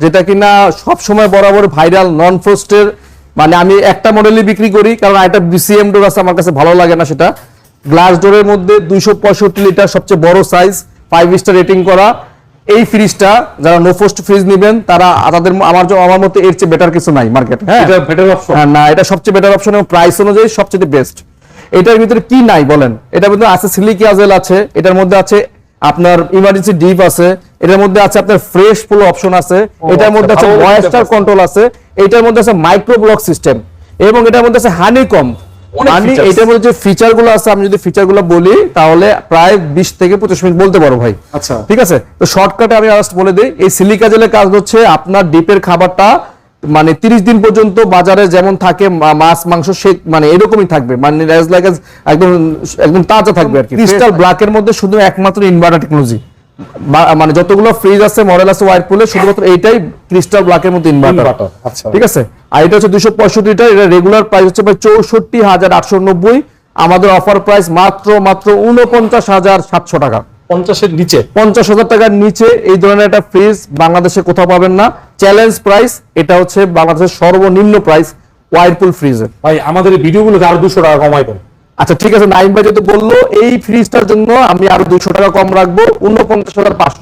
যেটা কিনা সব সময় বরাবর ভাইরাল নন ফ্রস্টের, মানে আমি একটা মডেলই বিক্রি করি, কারণ এটা বিসিএম ডোর আছে, আমার কাছে ভালো লাগে না সেটা। গ্লাস ডোরের মধ্যে 265 লিটার সবচেয়ে বড় সাইজ, 5 স্টার রেটিং করা। এই ফ্রিজটা যারা নো ফ্রস্ট ফ্রিজ নেবেন তারা আমার মতে এর চেয়ে বেটার কিছু নাই মার্কেটে। হ্যাঁ, এটা বেটার অপশন না, এটা সবচেয়ে বেটার অপশন এবং প্রাইস অনুযায়ী সবচেয়ে বেস্ট। এটার ভিতরে কি নাই বলেন? এটার ভিতরে আছে সিলিকি আজেল আছে, এটার মধ্যে আছে আপনার ইমার্জেন্সি ডিপ আছে, এটার মধ্যে আছে আপনার ফ্রেশ ফুল অপশন আছে, এটার মধ্যে আছে ময়েশ্চার কন্ট্রোল আছে, এটার মধ্যে আছে মাইক্রো ব্লক সিস্টেম, এবং এটার মধ্যে আছে হানিকম। আমি এটার মধ্যে যে ফিচার গুলো আছে, আমি যদি ফিচার গুলো বলি তাহলে প্রায় 20 থেকে 25 মিনিট বলতে পারো ভাই। আচ্ছা, ঠিক আছে, তো শর্টকাটে আমি জাস্ট বলে দিই, এই সিলিকা জেলের কাজ হচ্ছে আপনার ডিপের খাবারটা মানে 30 দিন পর্যন্ত বাজারে যেমন থাকে মাছ মাংস সে মানে এরকমই থাকবে, মানে একদম একদম তাজা থাকবে আর কি। ক্রিস্টাল ব্ল্যাকের মধ্যে শুধু একমাত্র ইনভার্টার টেকনোলজি, মানে যতগুলো ফ্রিজ আছে মডেল আছে ওয়ারপুলে, শুধুমাত্র এইটাই ক্রিস্টাল ব্ল্যাকের মধ্যে ইনভার্টার। আচ্ছা, ঠিক আছে, আর এটা হচ্ছে 265 লিটার, এটা রেগুলার প্রাইস হচ্ছে ভাই 64,890। আমাদের অফার প্রাইস মাত্র 49,700 টাকা। 50-এর নিচে, 50,000 টাকার নিচে এই ধরনের একটা ফ্রিজ বাংলাদেশে কোথাও পাবেন না। চ্যালেঞ্জ প্রাইস, এটা হচ্ছে বাংলাদেশের সর্বনিম্ন প্রাইস ওয়ারপুল ফ্রিজের। ভাই আমাদের এই ভিডিওগুলোকে আরো 200 টাকা কমাই দেন। আচ্ছা ঠিক আছে, নাইম ভাই যেহেতু বললো এই ফ্রিজটার জন্য আমি আরো 200 টাকা কম রাখবো, 49,500।